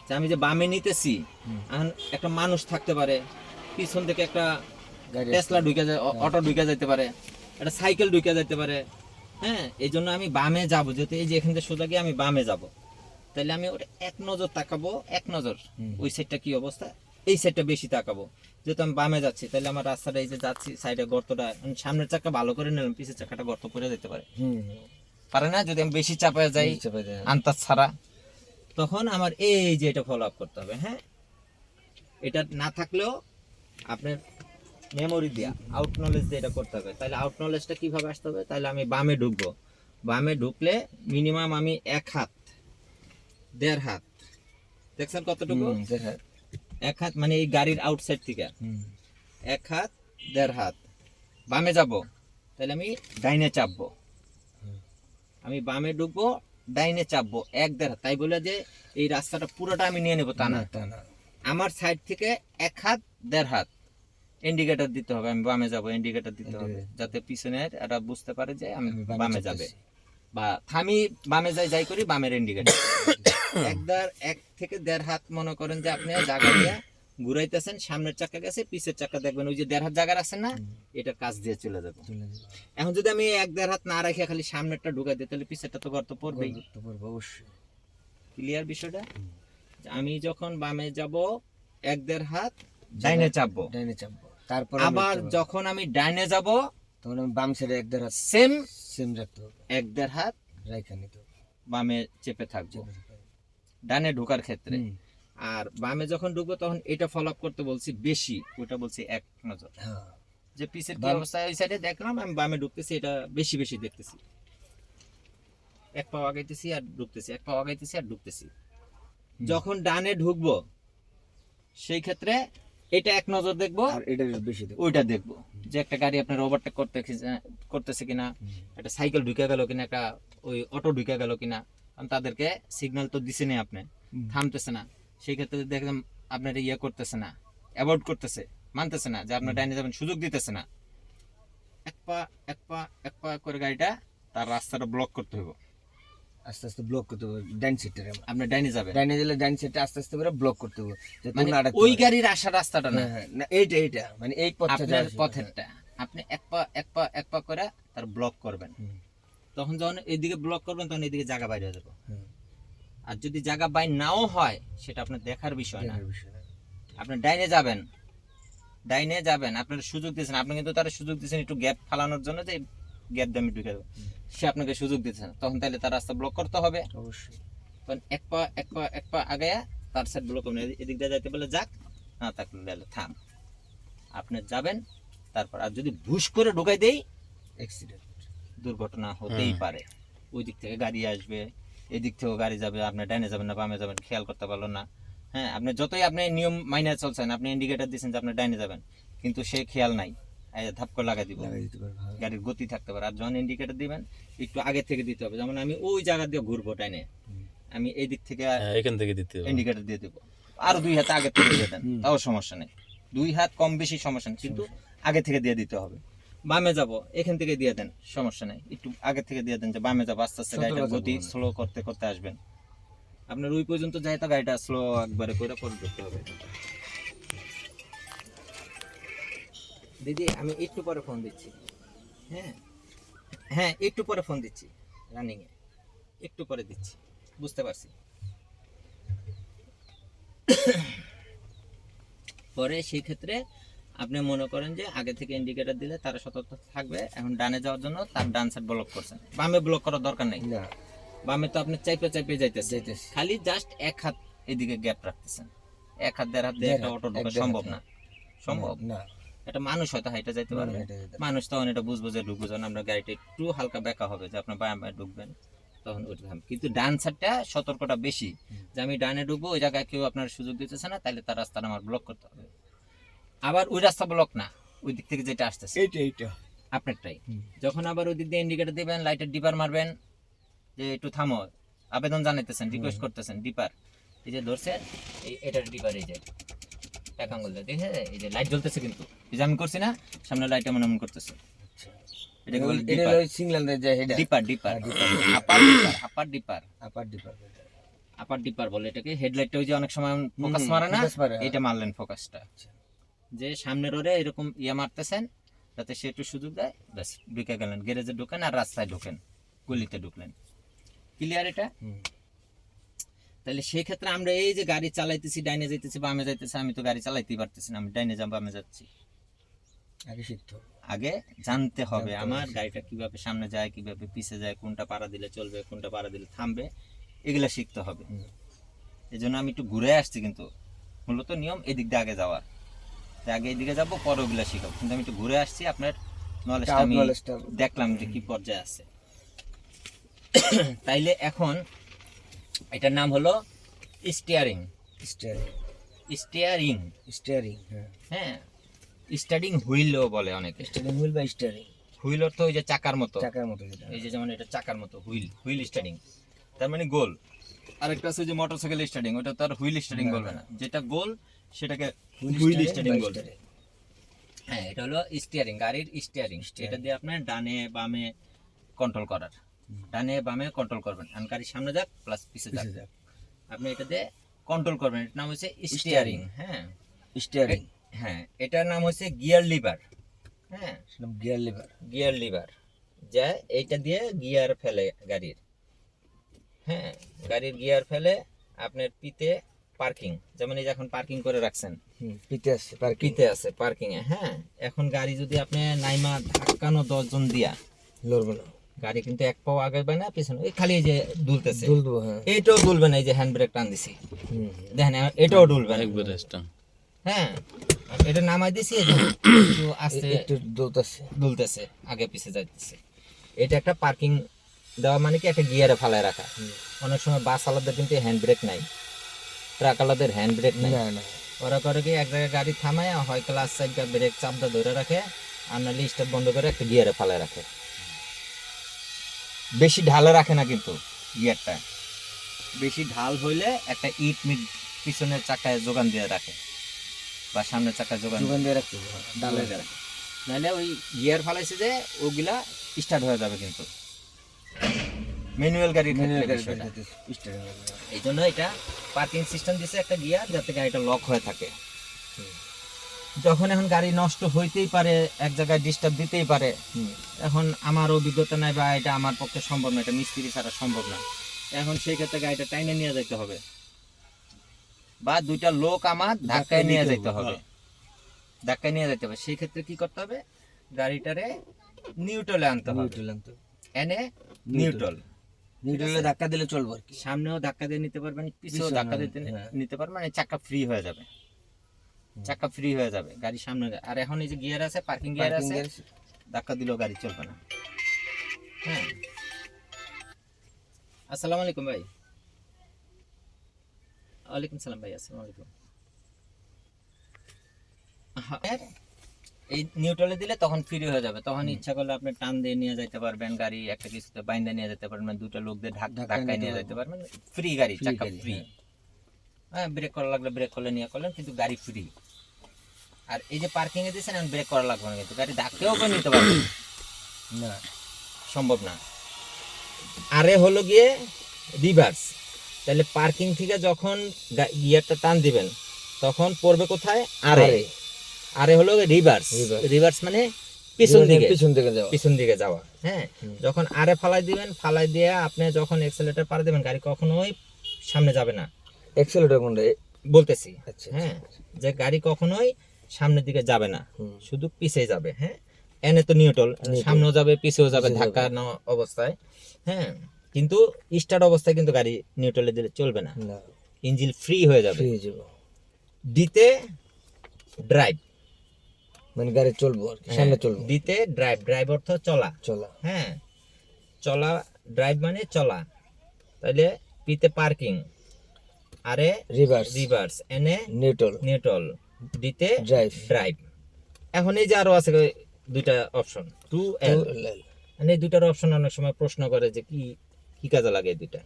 যে আমি যে বামে নিতেছি, এখন একটা মানুষ থাকতে পারে, পিছন থেকে একটা টেসলা ঢুকে যায়, অটো ঢুকে যেতে পারে, একটা সাইকেল ঢুকে যেতে পারে। হ্যাঁ, এই জন্য আমি বামে যাবো, যেহেতু এই যে এখান থেকে সোজা গিয়ে আমি বামে যাব, তাহলে আমি ওটা এক নজর তাকাবো, এক নজর ওই সাইডটা কি অবস্থা, এই সাইডটা বেশি তাকাবো। যেহেতু আমি বামে যাচ্ছি, তাহলে আমার রাস্তাটা এই যে যাচ্ছি সাইডে গর্তটা, সামনের চাকা ভালো করে নিলাম, পিছের চাকাটা গর্ত পড়ে যেতে পারে, পারে না? যদি আমি বেশি চাপায় যাই আন্দাজ ছাড়া, তখন আমার এই যে এটা ফলো আপ করতে হবে। হ্যাঁ, এটা না থাকলেও আপনার মেমোরি দিয়া, আউট নলেজ দিয়ে এটা করতে হবে। তাহলে আউট নলেজটা কিভাবে আসতে হবে? তাহলে আমি বামে ঢুকবো, বামে ঢুকলে মিনিমাম আমি 1 হাত 1.5 হাত, দেখছেন কতটুকু? 1 হাত মানে এই গাড়ির আউটসাইড থেকে 1 হাত 1.5 হাত বামে যাব, তাহলে আমি ডাইনে চাপবো, আমি বামে ঢুকবো, ডাইনে চাপবো 1.5 হাত। তাই বলে যে এই রাস্তাটা পুরোটা আমি নিয়ে নেবো তা না, আমার সাইড থেকে 1 হাত 1.5 হাত ইন্ডিকেটর দিতে হবে, আমি বামে যাব, ইন্ডিকেটর দিতে হবে, যাতে পিছনের এটা বুঝতে পারে যে আমি বামে যাবে, বা থামি বামে যাই করি, বামের ইন্ডিকেটর 1 থেকে 1.5 হাত মনে করেন যে আপনি জায়গা দিয়ে ঘুরাইতেছেন, সামনের চাকা গেছে, পিছের চাকা দেখবেন ওই যে 1.5 হাত জায়গা আছে না, এটা কাজ দিয়ে চলে যাবে। এখন যদি আমি 1.5 হাত না রাখি, খালি সামনেরটা ঢুকাই দিই, তাহলে পিছেরটা তো গর্ত পড়বেই। অবশ্যই ক্লিয়ার বিষয়টা? আমি যখন বামে যাব 1.5 হাত ডাইনে চাপবো, তারপর আবার যখন আমি ডাইনে যাব তখন আমি বাম সাইডে 1.5 হাত সেম রাখতে হবে, 1.5 হাত রাইখা নিতে হবে, বামে চেপে থাকবো ডানে ঢোকার ক্ষেত্রে। আর বামে যখন ঢুকবো তখন এটা ফলো আপ করতে বলছি বেশি, ওটা বলছি এক নজর, যে পিছের কি অবস্থা ওই সাইডে দেখলাম, আমি বামে ঢুকতেছি, এটা বেশি বেশি দেখতেছি, 1 পা আগাইতেছি আর ঢুকতেছি, 1 পা আগাইতেছি আর ঢুকতেছি। যখন ডানে ঢুকবো সেই ক্ষেত্রে এটা এক নজর দেখবো, আর এটা বেশি দেখবো, ওইটা দেখবো যে একটা গাড়ি আপনার ওভারটেক করতেছে কিনা, একটা সাইকেল ঢুকে গেল কিনা, একটা ওই অটো ঢুকে গেল কিনা, কারণ তাদেরকে সিগন্যাল তো দিছেনি, আপনি থামতেছে না, সেই ক্ষেত্রে দেখলাম আপনার ইয়ে করতেছে না, অ্যাভয়েড করতেছে, মানতেছে না যে আপনার ডাইনে যাবেন, সুযোগ দিতেছে না, এক পা করে গাড়িটা তার রাস্তাটা ব্লক করতে হবে, আস্তে আস্তে ব্লক করতে হবে, ডাইন সাইডে আপনি ডাইনে যাবেন, ডাইনে গেলে ডাইন সাইডে আস্তে আস্তে করে ব্লক করতে হবে, মানে ওই গাড়ির আসার রাস্তাটা না, না এইটা মানে এই পথেরটা আপনি এক পা করে তার ব্লক করবেন। তখন যখন এইদিকে ব্লক করবেন, তখন এইদিকে জায়গা বাইরে হয়ে যাবে। আর যদি জায়গা বাইর নাও হয়, সেটা আপনার দেখার বিষয় না, আপনি ডাইনে যাবেন, আপনার সুযোগ দিয়েছেন, আপনি কিন্তু তার সুযোগ দিয়েছেন একটু গ্যাপ ফালানোর জন্য, যে গ্যাপ দিয়ে আমি ঢুকে দেবো, সে আপনাকে সুযোগ দিতেছে না, তখন তাহলে তার রাস্তা ব্লক করতে হবে অবশ্যই। তখন এক পা আগায়া তার সাইড ব্লক করবেন, এদিক দিয়ে যাইতে বলে যাক, না থাকলে থাম, আপনি যাবেন। তারপর আর যদি ভুশ করে ঢুকাই দেই, অ্যাক্সিডেন্ট, দুর্ঘটনা হতেই পারে। ওই দিক থেকে গাড়ি আসবে, এদিক থেকেও গাড়ি যাবে, আপনি ডাইনে যাবেন না বামে যাবেন খেয়াল করতে পারলো না। হ্যাঁ, আপনি যতই আপনি নিয়ম মাইনে চলছেন, আপনি ইন্ডিকেটর দিচ্ছেন যে আপনি ডাইনে যাবেন, কিন্তু সে খেয়াল নাই, ধাপ করে লাগাই দিব, গাড়ির গতি থাকতে পারে। আর যখন ইন্ডিকেটর দিবেন, একটু আগে থেকে দিতে হবে, যেমন আমি ওই জায়গা দিয়ে ঘুরবো ডাইনে, আমি এই দিক থেকে এখান থেকে দিতে হবে, ইন্ডিকেটর দিয়ে দেবো, আর 2 হাত আগে থেকে দিয়ে দেন, তাও সমস্যা নেই, 2 হাত কম বেশি সমস্যা নেই, কিন্তু আগে থেকে দিয়ে দিতে হবে। বামে যাব, এখান থেকে দিয়ে দেন, সমস্যা নেই, একটু আগে থেকে দিয়ে দেন যে বামে যাবো, আস্তে আস্তে গাড়িটা গতি স্লো করতে করতে আসবেন, আপনার ওই পর্যন্ত যাই তো গাড়িটা স্লো একবারে করে করতে হবে। দিদি আমি একটু পরে ফোন দিচ্ছি, হ্যাঁ একটু পরে ফোন দিচ্ছি, রানিং এ একটু পরে দিচ্ছি, বুঝতে পারছি। পরে সেই ক্ষেত্রে আপনি মনে করেন যে আগে থেকে ইন্ডিকেটর দিলে তারা সতর্ক থাকবে। এখন ডানে যাওয়ার জন্য তার ডান সাইড ব্লক করছেন, বামে ব্লক করার দরকার নেই, বামে তো আপনি চাইপে যাইতেছে, খালি জাস্ট 1 হাত এদিকে গ্যাপ রাখতেছেন, 1 হাত 1.5 হাত দিয়ে একটা অটো ঢোকা সম্ভব না, সম্ভব না। এটা মানুষ হয়তো হাইটা যাইতে পারবে, মানুষ তখন এটা বুঝবো যে ঢুকবো, যখন আপনার গাড়িটা একটু হালকা বেঁকা হবে, যে আপনার বামে ঢুকবেন, তখন ওইটা থাম। কিন্তু ডান সাইডটা সতর্কটা বেশি, যে আমি ডানে ঢুকবো, ওই জায়গায় কেউ আপনার সুযোগ দিতেছে না, তাহলে তার রাস্তাটা আমার ব্লক করতে হবে। আবার ওই রাস্তা ব্লক না, ওই দিক থেকে যেটা আসতেছে এইটা আপনারটাই, যখন আবার ওই দিক দিয়ে ইন্ডিকেটর দিবেন, লাইটের ডিপার মারবেন, যে একটু থামো, আবেদন জানাইতেছেন, রিকোয়েস্ট করতেছেন, ডিপার এই যে ধরছেন, এটার ডিপার এই যে এক আঙ্গুল দিয়ে দেখে, এই যে লাইট জ্বলতেছে, কিন্তু এই যে আমি করছি না, সামনে লাইট এমন এমন করতেছে, এটাকে বলে ডিপার, সিগন্যাল দেয়, ডিপার আপার ডিপার, আপার ডিপার বলে এটাকে। হেডলাইটটা ওই যে অনেক সময় ফোকাস মারে না, focus মারে, হ্যাঁ। এটা মারলেন ফোকাসটা, যে সামনের ওরে এরকম মারতেছেন যাতে সে একটু সুযোগ দেয়, ব্যাস ঢুকে গেলেন, গ্যারেজে ঢুকেন আর রাস্তায় ঢুকেন, গলিতে ঢুকলেন। ক্লিয়ার এটা? তাহলে সেই ক্ষেত্রে আমরা এই যে গাড়ি চালাইতেছি, ডাইনে যাইতেছি বামে যাইতেছি, আমি তো গাড়ি চালাইতেই পারতেছি না, আমি ডাইনে যাব বামে যাচ্ছি, আগে শিখতে হবে। আগে জানতে হবে আমার গাড়িটা কিভাবে সামনে যায়, কিভাবে পিছে যায়, কোনটা পাড়া দিলে চলবে, কোনটা পাড়া দিলে থামবে, এগুলা শিখতে হবে। এই জন্য আমি একটু ঘুরে আসছি, কিন্তু মূলত নিয়ম এদিক দিয়ে আগে যাওয়ার, তাই আগে এদিকে যাবো, পরে ওগুলা শিখাবো, কিন্তু আমি একটু ঘুরে আসছি, আপনার নলেজটা আমি দেখলাম যে কি পর্যায়ে আছে। তাইলে এখন এটার নাম হলো স্টিয়ারিং। স্টিয়ারিং, স্টিয়ারিং, স্টিয়ারিং, হ্যাঁ। হ্যাঁ, স্টার্টিং হুইলও বলে অনেকে। স্টিয়ারিং হুইল বা স্টিয়ারিং, হুইল অর্থ ওই যে চাকার মতো, চাকার মতো যেটা। এই যে যেমন এটা চাকার মতো হুইল, হুইল স্টার্টিং তার মানে গোল। আরেকটা আছে যে মোটরসাইকেল স্টার্টিং, ওটা তার হুইল স্টার্টিং বলবে না, যেটা গোল সেটাকে হুইল স্টার্টিং বলবে। হ্যাঁ, এটা হলো স্টিয়ারিং, গাড়ির স্টিয়ারিং। এটা দিয়ে আপনার ডানে বামে কন্ট্রোল করার, ডানে বামে কন্ট্রোল করবেন, আর গাড়ির সামনে যাক প্লাস পিছে যাক, আপনি এটা দিয়ে কন্ট্রোল করবেন। এটার নাম হচ্ছে স্টিয়ারিং। হ্যাঁ, স্টিয়ারিং, হ্যাঁ, এটার নাম হচ্ছে গিয়ার লিভার। হ্যাঁ, গিয়ার লিভার, গিয়ার লিভার, যা এইটা দিয়ে গিয়ার ফেলে গাড়ির। হ্যাঁ, গাড়ির গিয়ার ফেলে আপনার পিতে পার্কিং, যেমন এই যে এখন পার্কিং করে রাখছেন, পিতে আছে, পিতে আছে পার্কিং এ। হ্যাঁ, এখন গাড়ি যদি আপনি নাইমা ধাক্কানো 10 জন দিয়া, লড়বে না গাড়ি কিন্তু এক পাও আগে বাই না পিছনে, এই খালি এই যে দুলতেছে, দুলবো, হ্যাঁ। এইটাও দুলবে না, এই যে হ্যান্ড ব্রেক টান দিছি, দেখেন এটাও দুলবে না। হ্যাঁ, এটা নামাই দিছি, এই যে একটু আস্তে একটু দুলতেছে, দুলতেছে, আগে পিছে যাইতেছে। এটা একটা পার্কিং দেওয়া, মানে কি একটা গিয়ারে ফালায় রাখা। অনেক সময় বাস আলাদা কিন্তু হ্যান্ড ব্রেক নাই, ট্রাক আলাদের হ্যান্ড ব্রেক নাই। না না, ওরা করে কি এক জায়গায় গাড়ি থামায় হয় ক্লাস সাইডটা ব্রেক চাপটা ধরে রাখে, আর নাহলে স্টার্ট বন্ধ করে একটা গিয়ারে ফালায় রাখে। বেশি ঢালে রাখে না কিন্তু গিয়ারটা, বেশি ঢাল হইলে একটা ইট মিট পিছনের চাকায় যোগান দিয়ে রাখে, বা সামনের চাকায় যোগান দিয়ে রাখতে হবে, ডালে রাখে, নাহলে ওই গিয়ার ফালাইছে যে ওগুলা স্টার্ট হয়ে যাবে। কিন্তু ম্যানুয়াল গাড়ির ক্ষেত্রে বিষয়টা। এই জন্য এটা পার্কিং সিস্টেম দিছে একটা গিয়ার, যাতে গাড়িটা লক হয়ে থাকে। যখন এখন গাড়ি নষ্ট হইতেই পারে, এক জায়গায় ডিস্টার্ব দিতেই পারে, এখন আমার অভিজ্ঞতা নাই বা এটা আমার পক্ষে সম্ভব না, এটা মিস্ত্রি ছাড়া সম্ভব না, এখন সেই ক্ষেত্রে গাড়িটা টাইনে নিয়ে যেতে হবে, বা দুইটা লোক আমার ধাক্কায় নিয়ে যেতে হবে, ধাক্কায় নিয়ে যেতে হবে। সেই ক্ষেত্রে কি করতে হবে, গাড়িটারে নিউট্রালে আনতে হবে, এনে নিউট্রাল, নিউট্রালে ধাক্কা দিলে চলবে আর কি। সামনেও ধাক্কা দিয়ে নিতে পারবেন, পিছেও ধাক্কা দিতে নিতে পারবেন, মানে চাকা ফ্রি হয়ে যাবে, চাকা ফ্রি হয়ে যাবে, গাড়ি সামনে। আর এখন এই যে গিয়ার আছে, পার্কিং গিয়ার আছে, ধাক্কা দিলেও গাড়ি চলবে না। হ্যাঁ, আসসালামু আলাইকুম ভাই। ওয়ালাইকুম সালাম ভাই, আসসালামু আলাইকুম। এই নিউট্রালে দিলে তখন ফ্রি হয়ে যাবে, তখন ইচ্ছা করলে আপনি টান দিয়ে নিয়ে যেতে পারবেন, গাড়ি একটা কিছুতে বাইন্দা নিয়ে যেতে পারবেন, দুটো লোক দিয়ে ধাক্কায় নিয়ে যেতে পারবেন, ফ্রি গাড়ি, চাকা ফ্রি। হ্যাঁ, ব্রেক করা লাগলে ব্রেক করলে নিয়ে করলেন, কিন্তু গাড়ি ফ্রি। আর এই যে পার্কিং এ দিয়েছেন, এখন ব্রেক করা লাগবে না, কিন্তু গাড়ি ধাক্কেও করে নিতে পারবেন না, সম্ভব না। আরে হলো গিয়ে রিভার্স, তাহলে পার্কিং থেকে যখন গিয়ারটা টান দিবেন তখন পড়বে কোথায়, আরে। আরে হলো রিভার্স, রিভার্স মানে পিছন দিকে, পিছন দিকে যাওয়া। হ্যাঁ, যখন আরে ফালাই দিবেন, ফালাই দিয়ে আপনি যখন এক্সেলেটর পাড়া দিবেন, গাড়ি কখনোই সামনে যাবে না। এক্সেলেটর কোনটা বলতেছি? হ্যাঁ, যে গাড়ি কখনোই সামনের দিকে যাবে না, শুধু পিছে যাবে। হ্যাঁ, এনে তো নিউট্রাল, সামনেও যাবে পিছেও যাবে ধাক্কা অবস্থায়। হ্যাঁ, কিন্তু স্টার্ট অবস্থায় কিন্তু গাড়ি নিউট্রালে দিলে চলবে না, ইঞ্জিন ফ্রি হয়ে যাবে। দিতে ড্রাইভ, মানে গাড়ি চলবো আর কি, সামনে চলবো। দিতে ড্রাইভ, ড্রাইভ অর্থ চলা, চলা। হ্যাঁ, চলা, ড্রাইভ মানে চলা। তাহলে পিতে পার্কিং, আরে রিভার্স, রিভার্স, এনে নিউট্রাল, নিউট্রাল, দিতে ড্রাইভ, ড্রাইভ। এখন এই যে আরো আছে দুইটা অপশন, টু এল, মানে এই দুইটার অপশন অনেক সময় প্রশ্ন করে যে কি কি কাজে লাগে এই দুইটা।